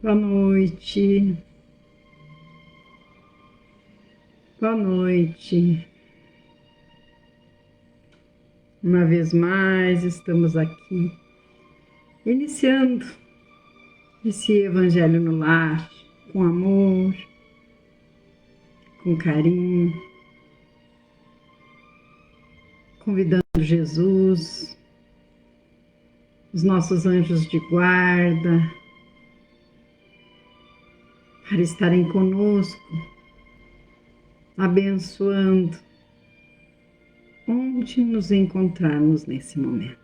Boa noite. Boa noite. Uma vez mais estamos aqui, iniciando esse Evangelho no Lar, com amor, com carinho, convidando Jesus, os nossos anjos de guarda, para estarem conosco, abençoando onde nos encontrarmos nesse momento.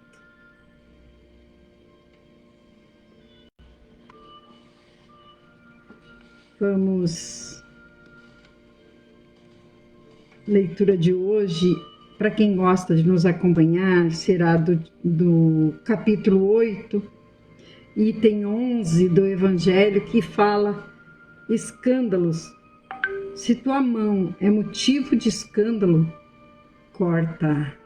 Vamos, leitura de hoje, para quem gosta de nos acompanhar, será do capítulo 8, item 11 do Evangelho, que fala escândalos. Se tua mão é motivo de escândalo, corta.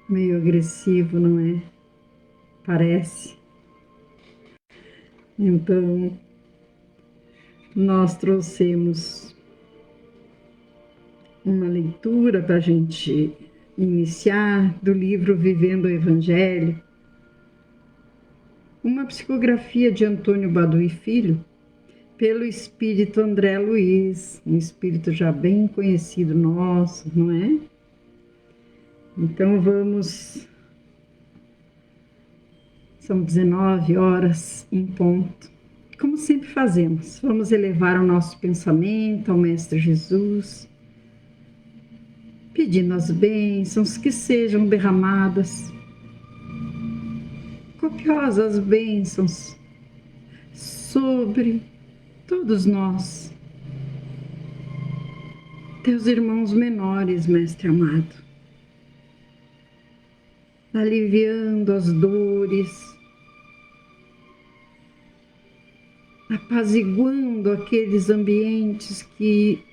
Meio agressivo, não é? Parece. Então, nós trouxemos uma leitura para a gente iniciar do livro Vivendo o Evangelho, uma psicografia de Antônio Baduy Filho, pelo espírito André Luiz, um espírito já bem conhecido nosso, não é? Então vamos, são 19 horas em ponto, como sempre fazemos, vamos elevar o nosso pensamento ao Mestre Jesus, pedindo as bênçãos que sejam derramadas, copiosas bênçãos sobre todos nós, teus irmãos menores, Mestre amado, aliviando as dores, apaziguando aqueles ambientes que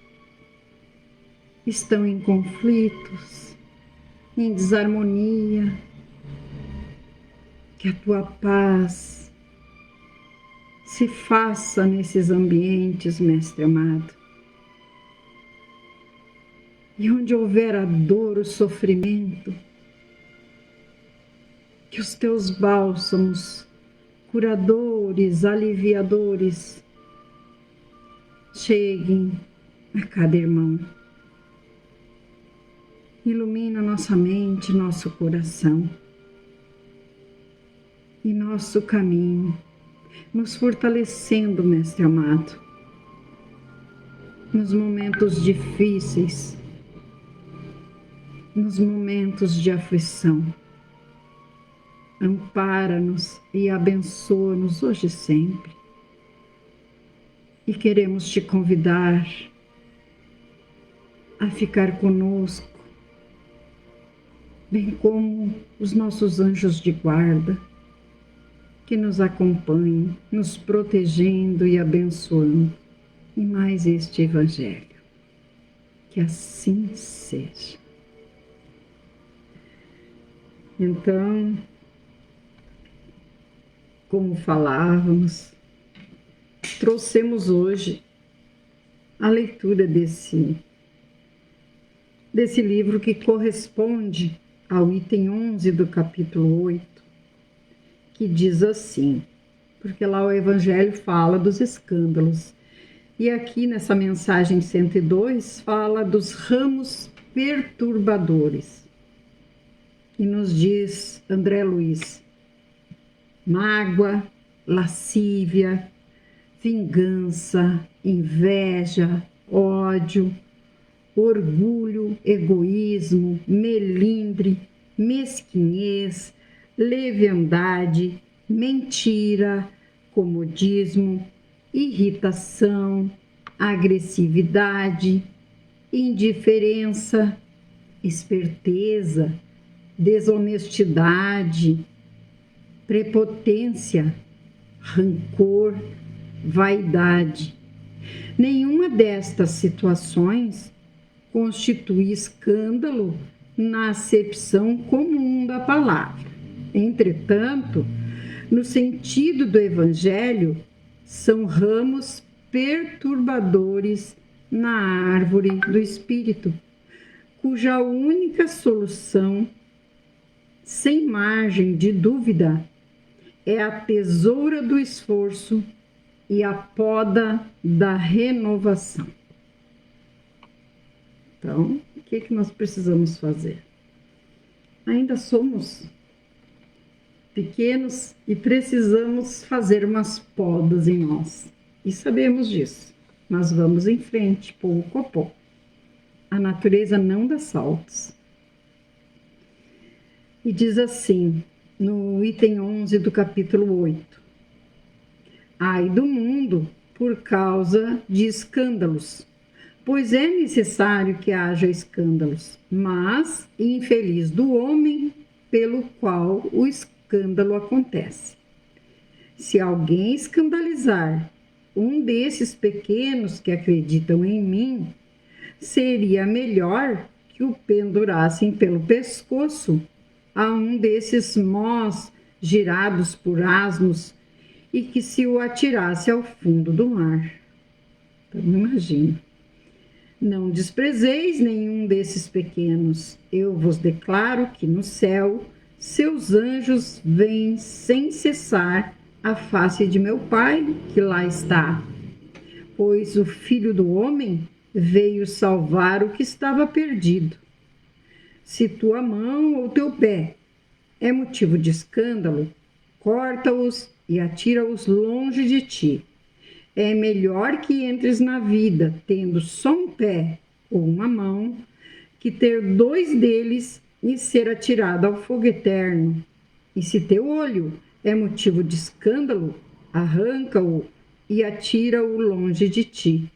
estão em conflitos, em desarmonia, que a tua paz se faça nesses ambientes, Mestre amado. E onde houver a dor, o sofrimento, que os teus bálsamos, curadores, aliviadores, cheguem a cada irmão. Ilumina nossa mente, nosso coração e nosso caminho, nos fortalecendo, Mestre amado, nos momentos difíceis, nos momentos de aflição. Ampara-nos e abençoa-nos hoje e sempre. E queremos te convidar a ficar conosco, bem como os nossos anjos de guarda, que nos acompanhem, nos protegendo e abençoando em mais este Evangelho. Que assim seja. Então, como falávamos, trouxemos hoje a leitura desse livro que corresponde ao item 11 do capítulo 8, que diz assim, porque lá o Evangelho fala dos escândalos, e aqui nessa mensagem 102 fala dos ramos perturbadores, e nos diz André Luiz: mágoa, lascívia, vingança, inveja, ódio, orgulho, egoísmo, melindre, mesquinhez, leviandade, mentira, comodismo, irritação, agressividade, indiferença, esperteza, desonestidade, prepotência, rancor, vaidade. Nenhuma destas situações constitui escândalo na acepção comum da palavra. Entretanto, no sentido do Evangelho, são ramos perturbadores na árvore do espírito, cuja única solução, sem margem de dúvida, é a tesoura do esforço e a poda da renovação. Então, o que nós precisamos fazer? Ainda somos pequenos e precisamos fazer umas podas em nós. E sabemos disso, mas vamos em frente, pouco a pouco. A natureza não dá saltos. E diz assim, no item 11 do capítulo 8. Ai do mundo por causa de escândalos, pois é necessário que haja escândalos, mas infeliz do homem pelo qual o escândalo acontece. Se alguém escandalizar um desses pequenos que acreditam em mim, seria melhor que o pendurassem pelo pescoço a um desses mós girados por asnos e que se o atirasse ao fundo do mar. Então, imagina. Não desprezeis nenhum desses pequenos. Eu vos declaro que no céu seus anjos veem sem cessar a face de meu Pai, que lá está. Pois o Filho do Homem veio salvar o que estava perdido. Se tua mão ou teu pé é motivo de escândalo, corta-os e atira-os longe de ti. É melhor que entres na vida tendo só um pé ou uma mão, que ter 2 deles e ser atirado ao fogo eterno. E se teu olho é motivo de escândalo, arranca-o e atira-o longe de ti.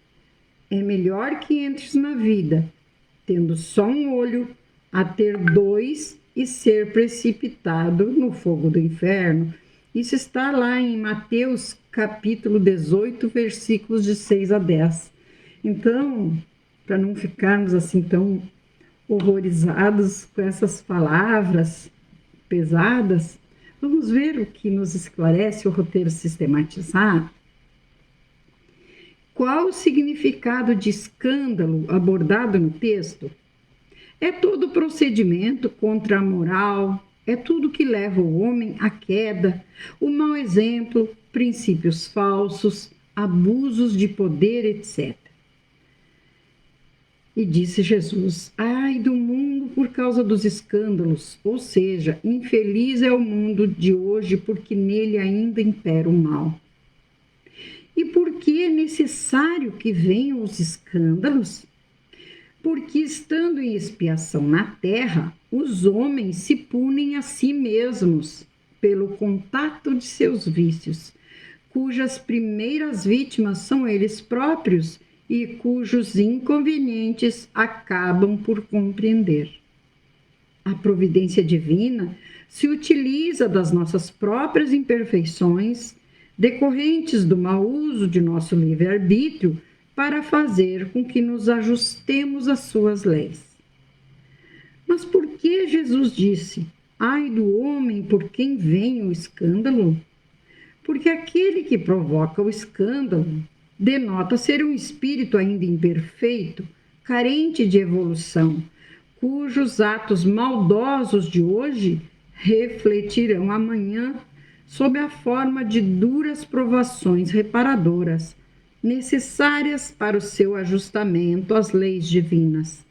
É melhor que entres na vida tendo só um olho, a ter 2 e ser precipitado no fogo do inferno. Isso está lá em Mateus capítulo 18, versículos de 6 a 10. Então, para não ficarmos assim tão horrorizados com essas palavras pesadas, vamos ver o que nos esclarece o roteiro sistematizado. Qual o significado de escândalo abordado no texto? É todo procedimento contra a moral, é tudo que leva o homem à queda, o mau exemplo, princípios falsos, abusos de poder, etc. E disse Jesus, ai do mundo por causa dos escândalos, ou seja, infeliz é o mundo de hoje porque nele ainda impera o mal. E por que é necessário que venham os escândalos? Porque, estando em expiação na terra, os homens se punem a si mesmos pelo contato de seus vícios, cujas primeiras vítimas são eles próprios e cujos inconvenientes acabam por compreender. A providência divina se utiliza das nossas próprias imperfeições, decorrentes do mau uso de nosso livre-arbítrio, para fazer com que nos ajustemos às suas leis. Mas por que Jesus disse, ai do homem por quem vem o escândalo? Porque aquele que provoca o escândalo denota ser um espírito ainda imperfeito, carente de evolução, cujos atos maldosos de hoje refletirão amanhã sob a forma de duras provações reparadoras, necessárias para o seu ajustamento às leis divinas.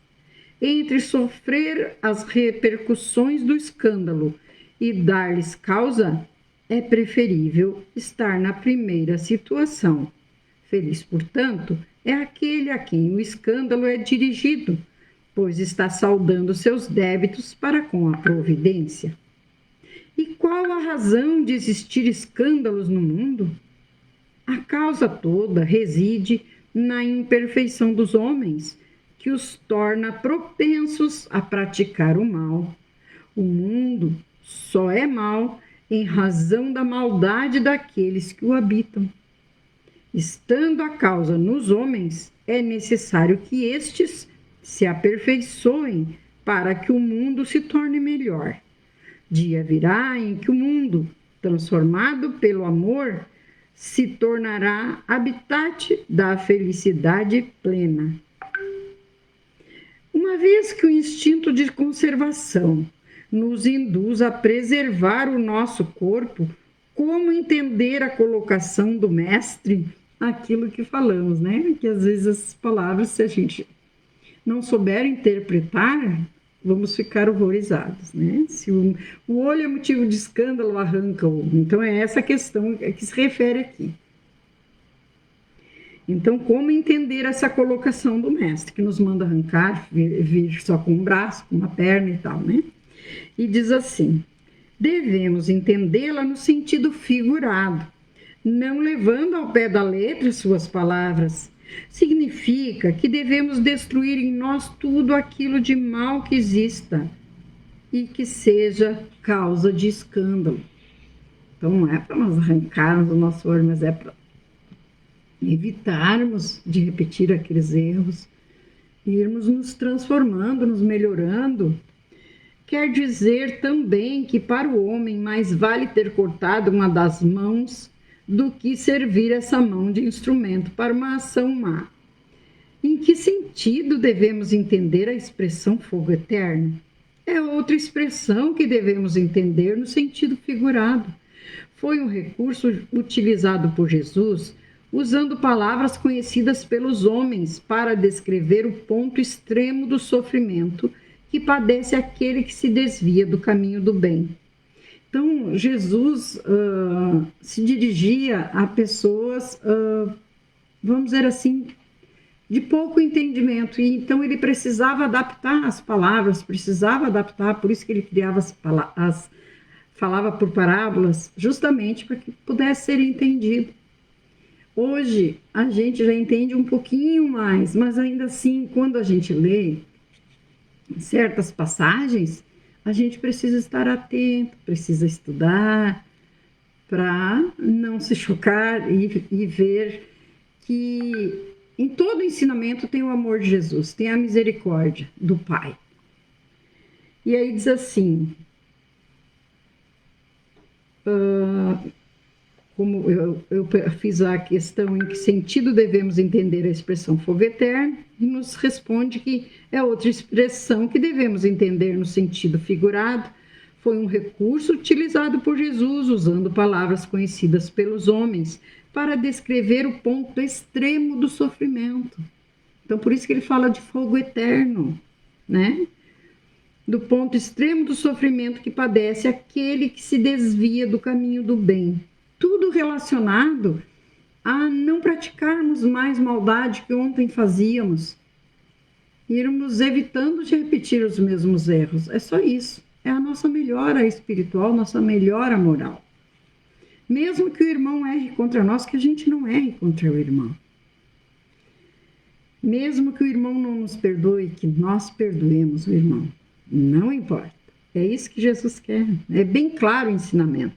Entre sofrer as repercussões do escândalo e dar-lhes causa, é preferível estar na primeira situação. Feliz, portanto, é aquele a quem o escândalo é dirigido, pois está saldando seus débitos para com a providência. E qual a razão de existir escândalos no mundo? A causa toda reside na imperfeição dos homens, que os torna propensos a praticar o mal. O mundo só é mau em razão da maldade daqueles que o habitam. Estando a causa nos homens, é necessário que estes se aperfeiçoem para que o mundo se torne melhor. Dia virá em que o mundo, transformado pelo amor, se tornará habitat da felicidade plena. Uma vez que o instinto de conservação nos induz a preservar o nosso corpo, como entender a colocação do mestre? Aquilo que falamos, né? Que às vezes as palavras, se a gente não souber interpretar, vamos ficar horrorizados, né? Se o olho é motivo de escândalo, arranca o olho. Então é essa questão que se refere aqui. Então, como entender essa colocação do mestre, que nos manda arrancar, vir só com um braço, com uma perna e tal, né? E diz assim: devemos entendê-la no sentido figurado, não levando ao pé da letra suas palavras. Significa que devemos destruir em nós tudo aquilo de mal que exista e que seja causa de escândalo. Então, não é para nós arrancarmos o nosso olho, mas é para evitarmos de repetir aqueles erros, irmos nos transformando, nos melhorando. Quer dizer também que para o homem mais vale ter cortado uma das mãos do que servir essa mão de instrumento para uma ação má. Em que sentido devemos entender a expressão fogo eterno? É outra expressão que devemos entender no sentido figurado. Foi um recurso utilizado por Jesus, usando palavras conhecidas pelos homens para descrever o ponto extremo do sofrimento que padece aquele que se desvia do caminho do bem. Então, Jesus se dirigia a pessoas, vamos dizer assim, de pouco entendimento. E então ele precisava adaptar as palavras, precisava adaptar, por isso que ele criava falava por parábolas, justamente para que pudesse ser entendido. Hoje a gente já entende um pouquinho mais, mas ainda assim, quando a gente lê certas passagens, a gente precisa estar atento, precisa estudar para não se chocar e ver que em todo ensinamento tem o amor de Jesus, tem a misericórdia do Pai. E aí diz assim, como eu fiz a questão em que sentido devemos entender a expressão fogo eterno, e nos responde que é outra expressão que devemos entender no sentido figurado. Foi um recurso utilizado por Jesus, usando palavras conhecidas pelos homens, para descrever o ponto extremo do sofrimento. Então, por isso que ele fala de fogo eterno, né? Do ponto extremo do sofrimento que padece aquele que se desvia do caminho do bem. Tudo relacionado a não praticarmos mais maldade que ontem fazíamos, irmos evitando de repetir os mesmos erros. É só isso. É a nossa melhora espiritual, nossa melhora moral. Mesmo que o irmão erre contra nós, que a gente não erre contra o irmão. Mesmo que o irmão não nos perdoe, que nós perdoemos o irmão. Não importa. É isso que Jesus quer. É bem claro o ensinamento.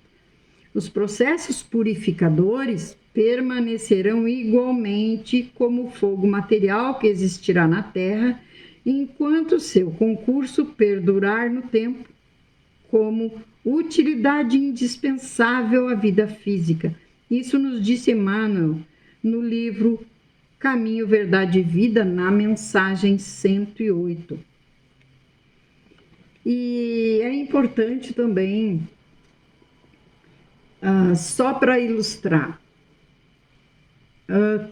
Os processos purificadores permanecerão igualmente como o fogo material que existirá na terra, enquanto seu concurso perdurar no tempo, como utilidade indispensável à vida física. Isso nos disse Emmanuel no livro Caminho, Verdade e Vida, na mensagem 108. E é importante também, só para ilustrar,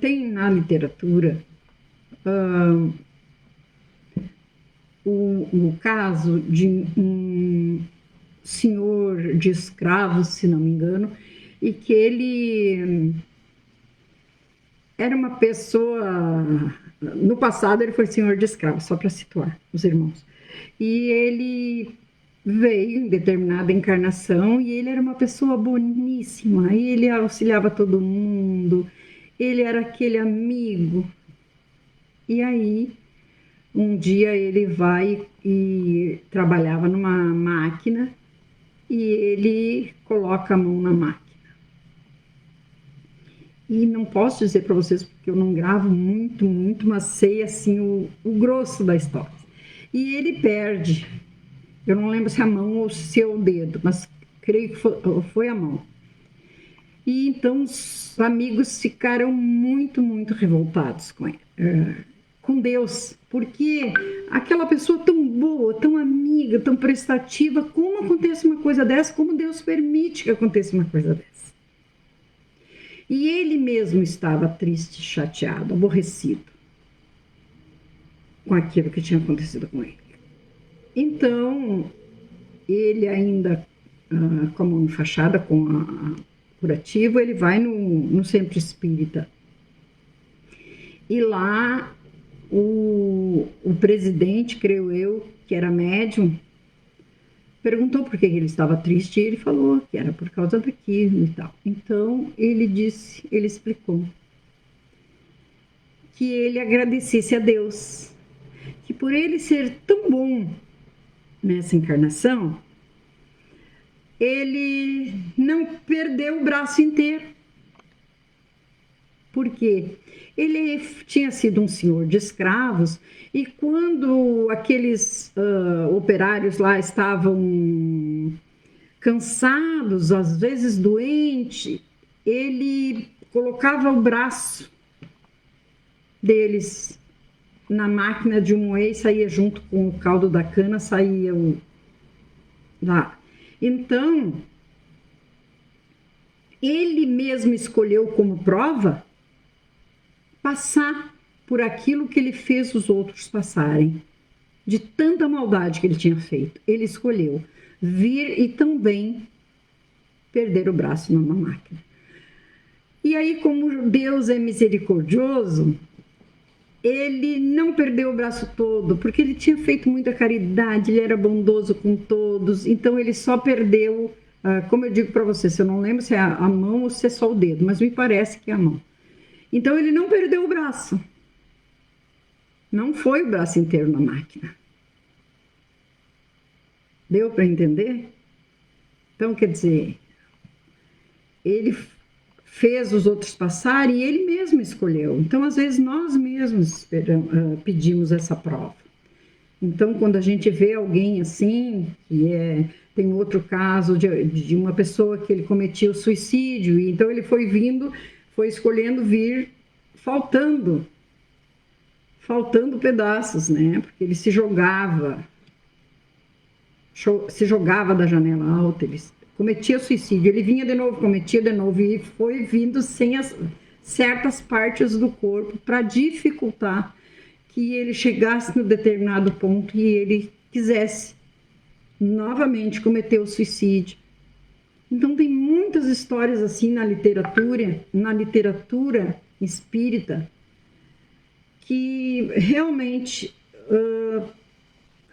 tem na literatura o caso de um senhor de escravos, se não me engano, e que ele era uma pessoa... No passado ele foi senhor de escravos, só para situar os irmãos. E ele veio em determinada encarnação e ele era uma pessoa boníssima, e ele auxiliava todo mundo, ele era aquele amigo. E aí, um dia ele vai e trabalhava numa máquina e ele coloca a mão na máquina. E não posso dizer para vocês, porque eu não gravo muito, mas sei assim o grosso da história. E ele perde. Eu não lembro se é a mão ou se é o dedo, mas creio que foi a mão. E então os amigos ficaram muito, muito revoltados com ele, com Deus, porque aquela pessoa tão boa, tão amiga, tão prestativa, como acontece uma coisa dessa, como Deus permite que aconteça uma coisa dessa. E ele mesmo estava triste, chateado, aborrecido com aquilo que tinha acontecido com ele. Então, ele ainda com a mão enfaixada, com a curativo, ele vai no centro espírita. E lá o presidente, creio eu, que era médium, perguntou por que ele estava triste e ele falou que era por causa daquilo e tal. Então ele explicou que ele agradecesse a Deus, que por ele ser tão bom nessa encarnação, ele não perdeu o braço inteiro. Porque ele tinha sido um senhor de escravos e quando aqueles operários lá estavam cansados, às vezes doentes, ele colocava o braço deles na máquina de moer e saía junto com o caldo da cana, saía lá. Então, ele mesmo escolheu como prova passar por aquilo que ele fez os outros passarem, de tanta maldade que ele tinha feito. Ele escolheu vir e também perder o braço numa máquina. E aí, como Deus é misericordioso, ele não perdeu o braço todo, porque ele tinha feito muita caridade, ele era bondoso com todos, então ele só perdeu, como eu digo para você, se eu não lembro se é a mão ou se é só o dedo, mas me parece que é a mão. Então ele não perdeu o braço, não foi o braço inteiro na máquina. Deu para entender? Então, quer dizer, ele fez os outros passarem e ele mesmo escolheu. Então, às vezes, nós mesmos pedimos essa prova. Então, quando a gente vê alguém assim, tem outro caso de uma pessoa que ele cometia o suicídio, e então ele foi escolhendo vir faltando pedaços, né? Porque ele se jogava da janela alta, ele cometia suicídio, ele vinha de novo, cometia de novo, e foi vindo sem certas partes do corpo para dificultar que ele chegasse no determinado ponto e ele quisesse novamente cometer o suicídio. Então tem muitas histórias assim na literatura espírita, que realmente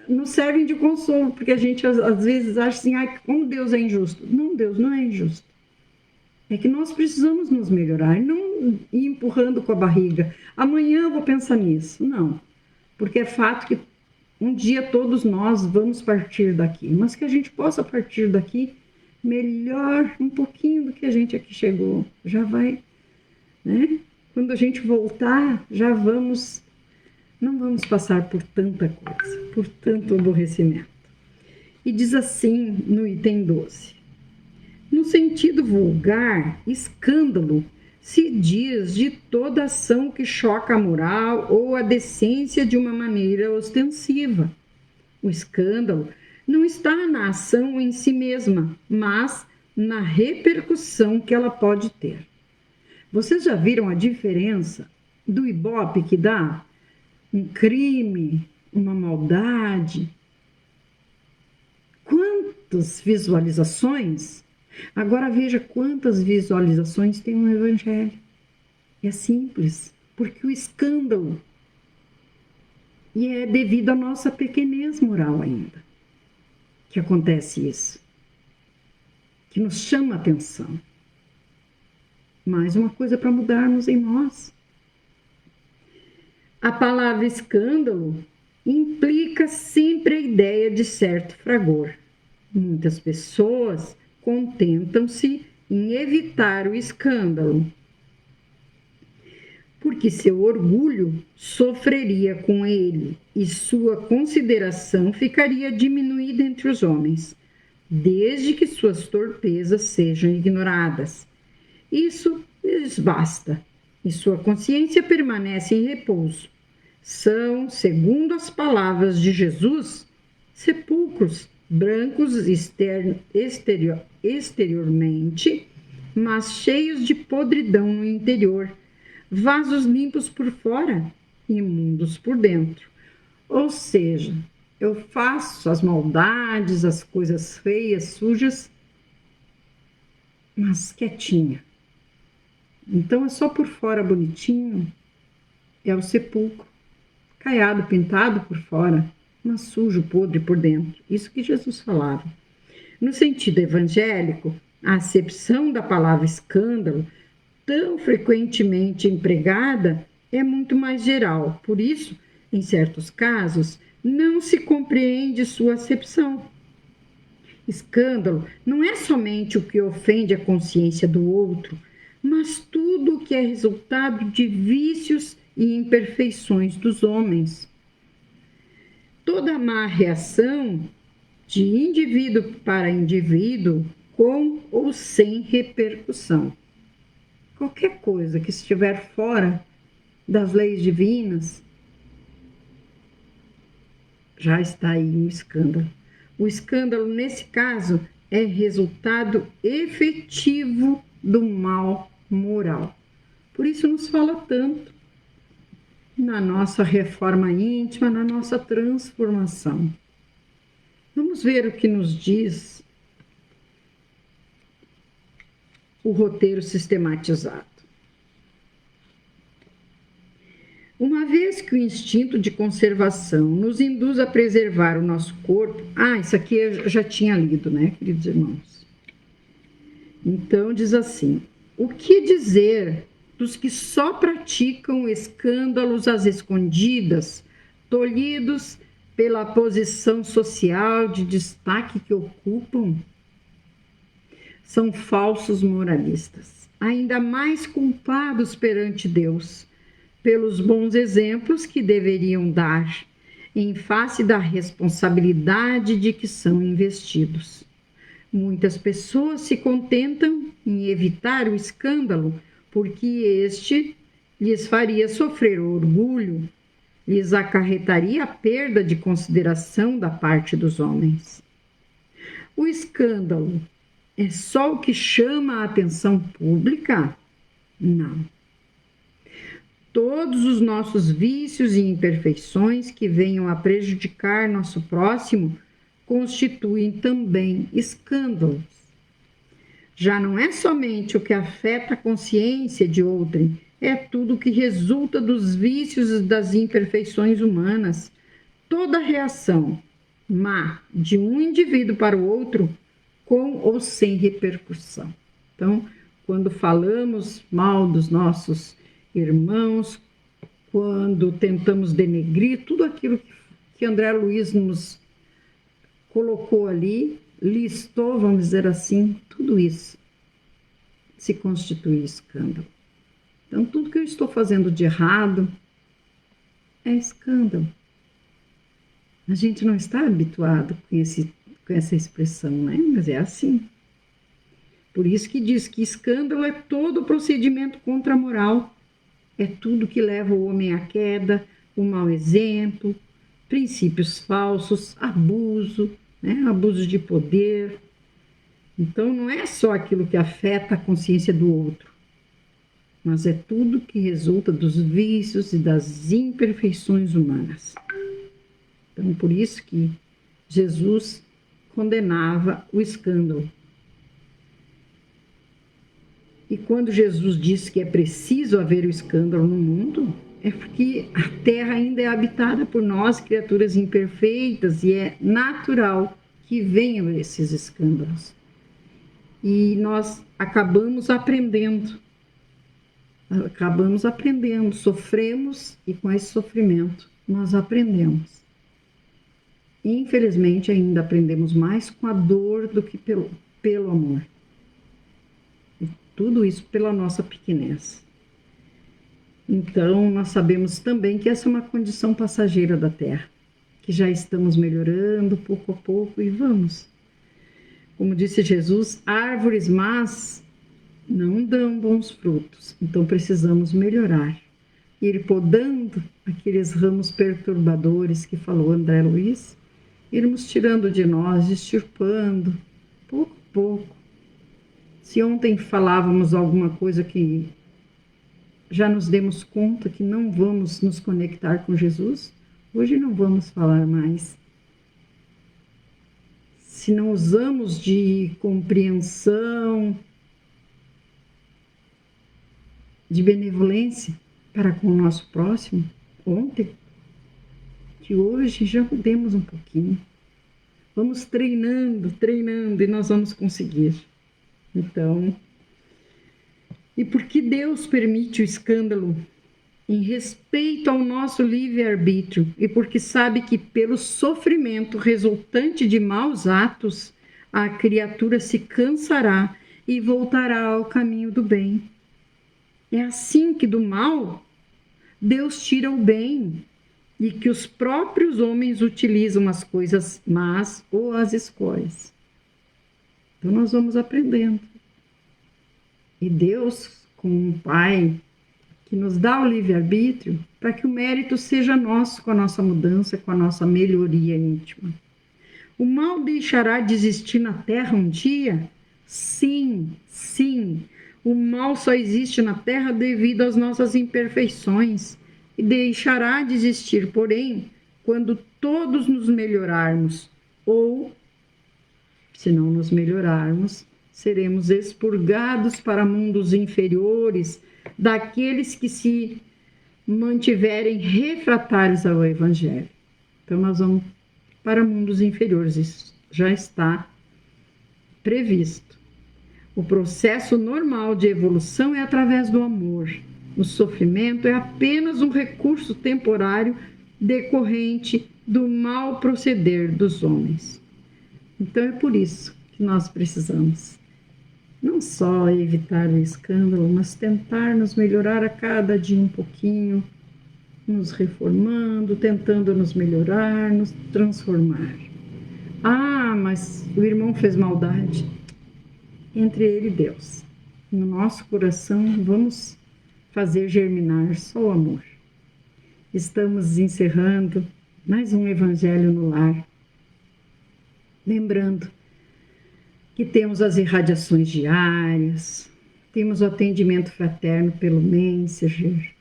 nos servem de consolo, porque a gente às vezes acha assim, como Deus é injusto. Não, Deus não é injusto. É que nós precisamos nos melhorar, e não ir empurrando com a barriga. Amanhã eu vou pensar nisso. Não, porque é fato que um dia todos nós vamos partir daqui, mas que a gente possa partir daqui melhor um pouquinho do que a gente aqui chegou. Já vai, né? Quando a gente voltar, não vamos passar por tanta coisa, por tanto aborrecimento. E diz assim no item 12. No sentido vulgar, escândalo se diz de toda ação que choca a moral ou a decência de uma maneira ostensiva. O escândalo não está na ação em si mesma, mas na repercussão que ela pode ter. Vocês já viram a diferença do ibope que dá um crime, uma maldade? Quantas visualizações? Agora veja quantas visualizações tem no Evangelho. É simples, porque o escândalo, e é devido à nossa pequenez moral ainda, que acontece isso, que nos chama a atenção. Mais uma coisa para mudarmos em nós. A palavra escândalo implica sempre a ideia de certo fragor. Muitas pessoas contentam-se em evitar o escândalo, porque seu orgulho sofreria com ele e sua consideração ficaria diminuída entre os homens, desde que suas torpezas sejam ignoradas. Isso lhes basta, e sua consciência permanece em repouso. São, segundo as palavras de Jesus, sepulcros brancos exteriormente, mas cheios de podridão no interior, vasos limpos por fora, imundos por dentro. Ou seja, eu faço as maldades, as coisas feias, sujas, mas quietinha. Então é só por fora bonitinho, é o sepulcro, caiado, pintado por fora, mas sujo, podre por dentro. Isso que Jesus falava. No sentido evangélico, a acepção da palavra escândalo, tão frequentemente empregada, é muito mais geral. Por isso, em certos casos, não se compreende sua acepção. Escândalo não é somente o que ofende a consciência do outro, mas tudo o que é resultado de vícios e imperfeições dos homens. Toda má reação de indivíduo para indivíduo, com ou sem repercussão. Qualquer coisa que estiver fora das leis divinas, já está aí um escândalo. O escândalo, nesse caso, é resultado efetivo do mal moral. Por isso nos fala tanto na nossa reforma íntima, na nossa transformação. Vamos ver o que nos diz o roteiro sistematizado. Uma vez que o instinto de conservação nos induz a preservar o nosso corpo... isso aqui eu já tinha lido, né, queridos irmãos? Então, diz assim: o que dizer dos que só praticam escândalos às escondidas, tolhidos pela posição social de destaque que ocupam? São falsos moralistas, ainda mais culpados perante Deus, pelos bons exemplos que deveriam dar, em face da responsabilidade de que são investidos. Muitas pessoas se contentam em evitar o escândalo, porque este lhes faria sofrer orgulho, lhes acarretaria a perda de consideração da parte dos homens. O escândalo é só o que chama a atenção pública? Não. Todos os nossos vícios e imperfeições que venham a prejudicar nosso próximo constituem também escândalos. Já não é somente o que afeta a consciência de outrem, é tudo o que resulta dos vícios e das imperfeições humanas. Toda reação má de um indivíduo para o outro, com ou sem repercussão. Então, quando falamos mal dos nossos irmãos, quando tentamos denegrir tudo aquilo que André Luiz nos colocou ali, listou, vamos dizer assim, tudo isso se constitui escândalo. Então, tudo que eu estou fazendo de errado é escândalo. A gente não está habituado com essa expressão, né? Mas é assim. Por isso que diz que escândalo é todo procedimento contra a moral. É tudo que leva o homem à queda, o mau exemplo, princípios falsos, abuso, né? Abuso de poder. Então, não é só aquilo que afeta a consciência do outro, mas é tudo que resulta dos vícios e das imperfeições humanas. Então, por isso que Jesus condenava o escândalo. E quando Jesus disse que é preciso haver o escândalo no mundo, é porque a terra ainda é habitada por nós, criaturas imperfeitas, e é natural que venham esses escândalos. E nós acabamos aprendendo, sofremos, e com esse sofrimento nós aprendemos. Infelizmente, ainda aprendemos mais com a dor do que pelo amor. E tudo isso pela nossa pequenez. Então, nós sabemos também que essa é uma condição passageira da Terra, que já estamos melhorando pouco a pouco e vamos. Como disse Jesus, árvores más não dão bons frutos, então precisamos melhorar. Ir podando aqueles ramos perturbadores que falou André Luiz, irmos tirando de nós, extirpando, pouco a pouco. Se ontem falávamos alguma coisa que já nos demos conta que não vamos nos conectar com Jesus, hoje não vamos falar mais. Se não usamos de compreensão, de benevolência para com o nosso próximo, ontem, que hoje já mudemos um pouquinho. Vamos treinando e nós vamos conseguir. Então, e por que Deus permite o escândalo? Em respeito ao nosso livre-arbítrio e porque sabe que pelo sofrimento resultante de maus atos, a criatura se cansará e voltará ao caminho do bem. É assim que do mal Deus tira o bem e que os próprios homens utilizam as coisas más ou as escolhas. Então nós vamos aprendendo. E Deus, como um Pai que nos dá o livre-arbítrio, para que o mérito seja nosso com a nossa mudança, com a nossa melhoria íntima. O mal deixará de existir na Terra um dia? Sim, sim. O mal só existe na Terra devido às nossas imperfeições e deixará de existir, porém, quando todos nos melhorarmos ou, se não nos melhorarmos, seremos expurgados para mundos inferiores daqueles que se mantiverem refratários ao Evangelho. Então, nós vamos para mundos inferiores, isso já está previsto. O processo normal de evolução é através do amor. O sofrimento é apenas um recurso temporário decorrente do mau proceder dos homens. Então, é por isso que nós precisamos não só evitar o escândalo, mas tentar nos melhorar a cada dia um pouquinho, nos reformando, tentando nos melhorar, nos transformar. Ah, mas o irmão fez maldade. Entre ele e Deus. No nosso coração, vamos fazer germinar só o amor. Estamos encerrando mais um Evangelho no Lar. Lembrando que temos as irradiações diárias, temos o atendimento fraterno pelo Messenger.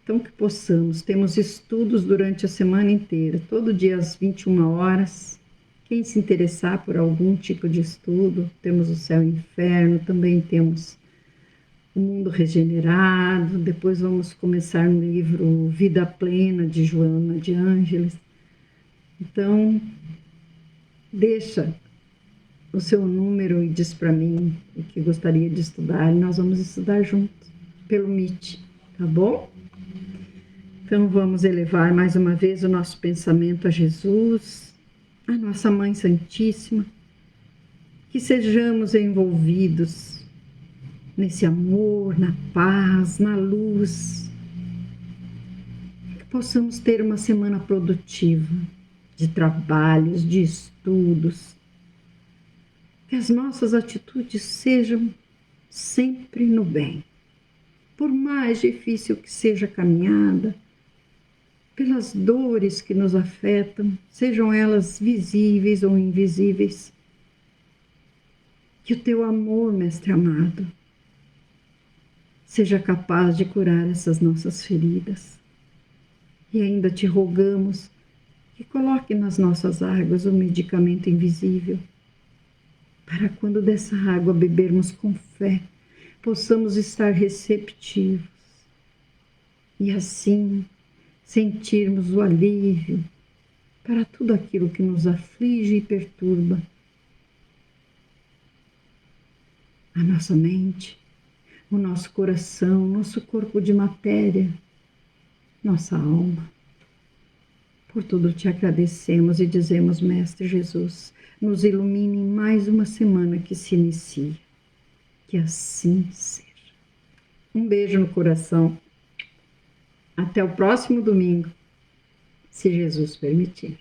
Então, que possamos, temos estudos durante a semana inteira, todo dia às 21 horas. Quem se interessar por algum tipo de estudo, temos o Céu e o Inferno, também temos o Mundo Regenerado, depois vamos começar no livro Vida Plena, de Joana de Ângeles. Então, deixa o seu número e diz para mim o que gostaria de estudar, e nós vamos estudar juntos pelo Meet, tá bom? Então vamos elevar mais uma vez o nosso pensamento a Jesus, a nossa Mãe Santíssima, que sejamos envolvidos nesse amor, na paz, na luz, que possamos ter uma semana produtiva de trabalhos, de estudos, que as nossas atitudes sejam sempre no bem. Por mais difícil que seja a caminhada, pelas dores que nos afetam, sejam elas visíveis ou invisíveis, que o teu amor, Mestre amado, seja capaz de curar essas nossas feridas. E ainda te rogamos que coloque nas nossas águas o medicamento invisível, para quando dessa água bebermos com fé, possamos estar receptivos e assim sentirmos o alívio para tudo aquilo que nos aflige e perturba a nossa mente, o nosso coração, nosso corpo de matéria, nossa alma. Por tudo te agradecemos e dizemos, Mestre Jesus, nos ilumine em mais uma semana que se inicia. Que assim seja. Um beijo no coração. Até o próximo domingo, se Jesus permitir.